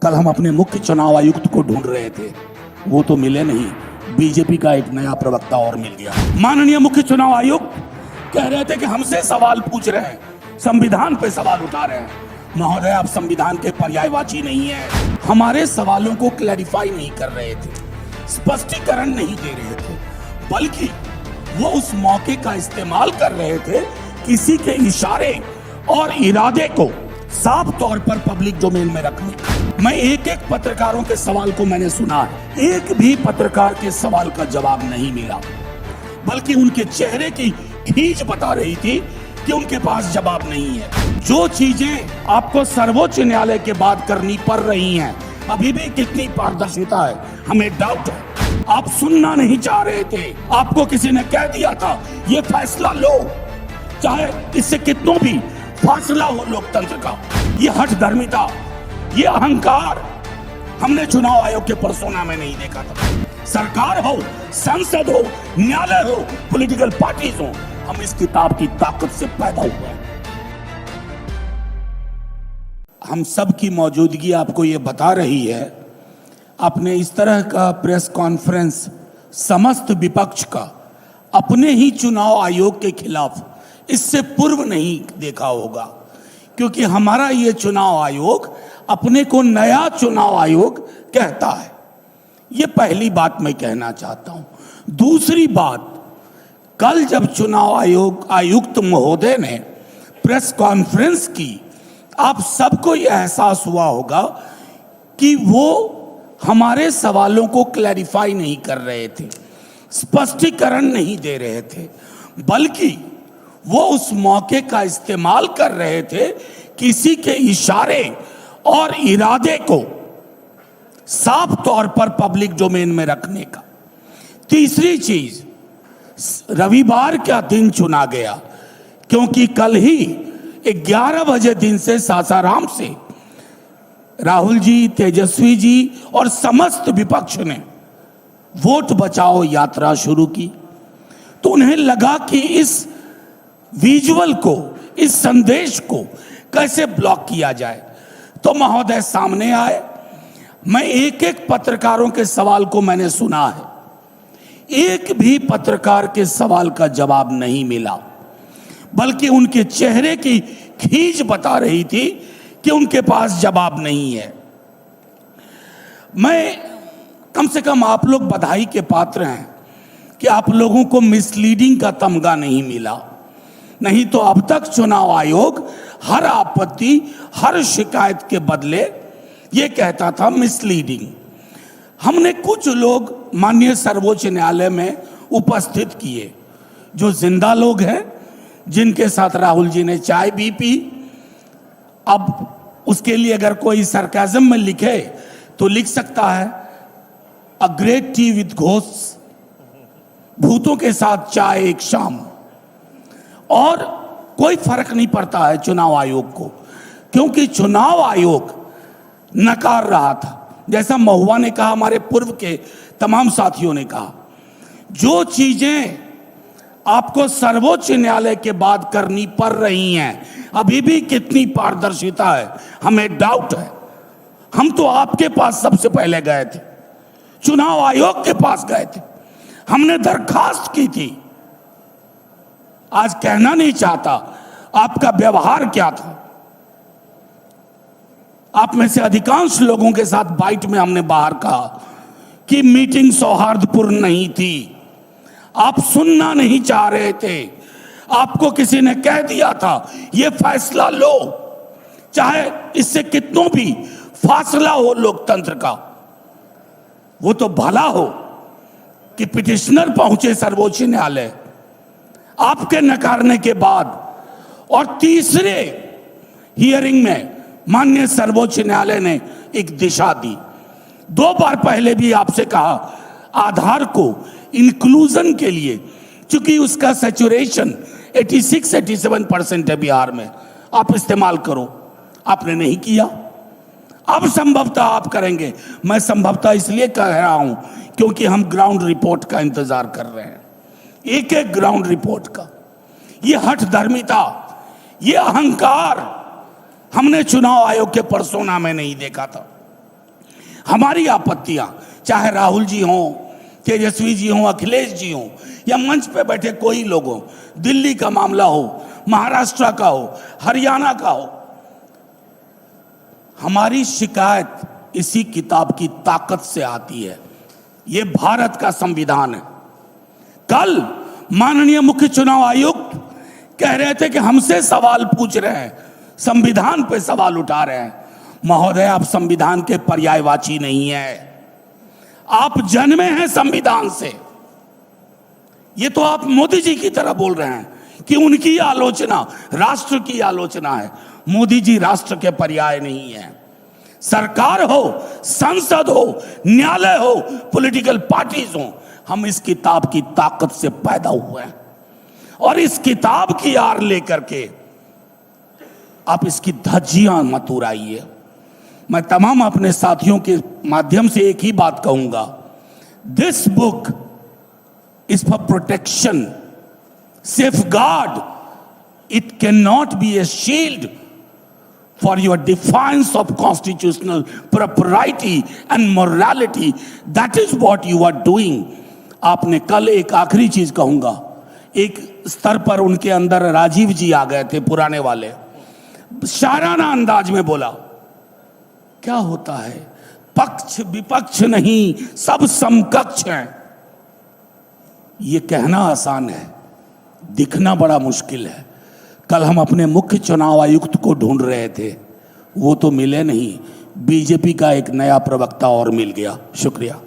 कल हम अपने मुख्य चुनाव आयुक्त को ढूंढ रहे थे, वो तो मिले नहीं। बीजेपी का एक नया प्रवक्ता और मिल गया। माननीय मुख्य चुनाव आयुक्त कह रहे थे कि हमसे सवाल पूछ रहे हैं, संविधान पे सवाल उठा रहे हैं। महोदय, आप संविधान के पर्यायवाची नहीं है। हमारे सवालों को क्लैरिफाई नहीं कर रहे थे, स्पष्टीकरण नहीं दे रहे थे, बल्कि वो उस मौके का इस्तेमाल कर रहे थे किसी के इशारे और इरादे को साफ तौर पर पब्लिक डोमेन में रखने। मैं एक एक पत्रकारों के सवाल को मैंने सुना है, एक भी पत्रकार के सवाल का जवाब नहीं मिला, बल्कि उनके चेहरे की खींच बता रही थी कि उनके पास जवाब नहीं है। जो चीजें आपको सर्वोच्च न्यायालय के बाद करनी पड़ रही हैं, अभी भी कितनी पारदर्शिता है, हमें डाउट है। आप सुनना नहीं चाह रहे थे। आपको किसी ने कह दिया था ये फैसला लो, चाहे इससे कितनों भी फासला हो लोकतंत्र का। ये हठधर्मिता, ये अहंकार हमने चुनाव आयोग के पर्सोना में नहीं देखा था। सरकार हो, संसद हो, न्यायालय हो, पॉलिटिकल पार्टीज हो, हम इस किताब की ताकत से पैदा हुए हैं। हम सब की मौजूदगी आपको ये बता रही है। आपने इस तरह का प्रेस कॉन्फ्रेंस समस्त विपक्ष का अपने ही चुनाव आयोग के खिलाफ इससे पूर्व नहीं देखा होगा, क्योंकि हमारा ये चुनाव आयोग अपने को नया चुनाव आयोग कहता है। ये पहली बात मैं कहना चाहता हूं। दूसरी बात, कल जब चुनाव आयोग आयुक्त महोदय ने प्रेस कॉन्फ्रेंस की, आप सबको यह एहसास हुआ होगा कि वो हमारे सवालों को क्लैरिफाई नहीं कर रहे थे, स्पष्टीकरण नहीं दे रहे थे, बल्कि वो उस मौके का इस्तेमाल कर रहे थे किसी के इशारे और इरादे को साफ तौर पर पब्लिक डोमेन में रखने का। तीसरी चीज, रविवार का दिन चुना गया क्योंकि कल ही 11 बजे दिन से सासाराम से राहुल जी, तेजस्वी जी और समस्त विपक्ष ने वोट बचाओ यात्रा शुरू की। तो उन्हें लगा कि इस विजुअल को, इस संदेश को कैसे ब्लॉक किया जाए। तो महोदय सामने आए। मैं एक एक पत्रकारों के सवाल को मैंने सुना है, एक भी पत्रकार के सवाल का जवाब नहीं मिला, बल्कि उनके चेहरे की खींच बता रही थी कि उनके पास जवाब नहीं है। मैं कम से कम आप लोग बधाई के पात्र हैं कि आप लोगों को मिसलीडिंग का तमगा नहीं मिला। नहीं तो अब तक चुनाव आयोग हर आपत्ति, हर शिकायत के बदले ये कहता था मिसलीडिंग। हमने कुछ लोग माननीय सर्वोच्च न्यायालय में उपस्थित किए, जो जिंदा लोग हैं, जिनके साथ राहुल जी ने चाय भी पी। अब उसके लिए अगर कोई सरकाज़म में लिखे तो लिख सकता है, a great T with ghost, भूतों के साथ चाय एक शाम। और कोई फर्क नहीं पड़ता है चुनाव आयोग को, क्योंकि चुनाव आयोग नकार रहा था। जैसा महुआ ने कहा, हमारे पूर्व के तमाम साथियों ने कहा, जो चीजें आपको सर्वोच्च न्यायालय के बाद करनी पड़ रही हैं, अभी भी कितनी पारदर्शिता है, हमें डाउट है। हम तो आपके पास सबसे पहले गए थे, चुनाव आयोग के पास गए थे, हमने दरखास्त की थी। आज कहना नहीं चाहता आपका व्यवहार क्या था। आप में से अधिकांश लोगों के साथ बाइट में हमने बाहर कहा कि मीटिंग सौहार्दपूर्ण नहीं थी, आप सुनना नहीं चाह रहे थे। आपको किसी ने कह दिया था ये फैसला लो, चाहे इससे कितनों भी फासला हो लोकतंत्र का। वो तो भला हो कि पिटिशनर पहुंचे सर्वोच्च न्यायालय आपके नकारने के बाद, और तीसरे हियरिंग में माननीय सर्वोच्च न्यायालय ने एक दिशा दी। 2 बार पहले भी आपसे कहा आधार को इंक्लूजन के लिए, चूंकि उसका सैचुरेशन 86-87% है बिहार में, आप इस्तेमाल करो। आपने नहीं किया। अब संभवतः आप करेंगे। मैं संभवतः इसलिए कह रहा हूं क्योंकि हम ग्राउंड रिपोर्ट का इंतजार कर रहे हैं, एक एक ग्राउंड रिपोर्ट का। ये हठधर्मिता, ये अहंकार हमने चुनाव आयोग के पर्सोना में नहीं देखा था। हमारी आपत्तियां, चाहे राहुल जी हों, तेजस्वी जी हों, अखिलेश जी हों, या मंच पे बैठे कोई लोग हों, दिल्ली का मामला हो, महाराष्ट्र का हो, हरियाणा का हो, हमारी शिकायत इसी किताब की ताकत से आती है। ये भारत का संविधान है। कल माननीय मुख्य चुनाव आयुक्त कह रहे थे कि हमसे सवाल पूछ रहे हैं, संविधान पे सवाल उठा रहे हैं। महोदय, आप संविधान के पर्यायवाची नहीं है, आप जन्मे हैं संविधान से। ये तो आप मोदी जी की तरह बोल रहे हैं कि उनकी आलोचना राष्ट्र की आलोचना है। मोदी जी राष्ट्र के पर्याय नहीं है। सरकार हो, संसद हो, न्यायालय हो, पॉलिटिकल पार्टीज हो, हम इस किताब की ताकत से पैदा हुए हैं। और इस किताब की आड़ लेकर के आप इसकी धज्जियां मत उड़ाइए। मैं तमाम अपने साथियों के माध्यम से एक ही बात कहूंगा, this book is for protection, safeguard, it can not be A shield for your defiance of constitutional propriety and morality. That is what you are doing. आपने कल, एक आखिरी चीज कहूंगा, एक स्तर पर उनके अंदर राजीव जी आ गए थे, पुराने वाले, शायराना अंदाज में बोला, क्या होता है पक्ष विपक्ष नहीं, सब समकक्ष हैं। ये कहना आसान है, दिखना बड़ा मुश्किल है। कल हम अपने मुख्य चुनाव आयुक्त को ढूंढ रहे थे, वो तो मिले नहीं, बीजेपी का एक नया प्रवक्ता और मिल गया। शुक्रिया।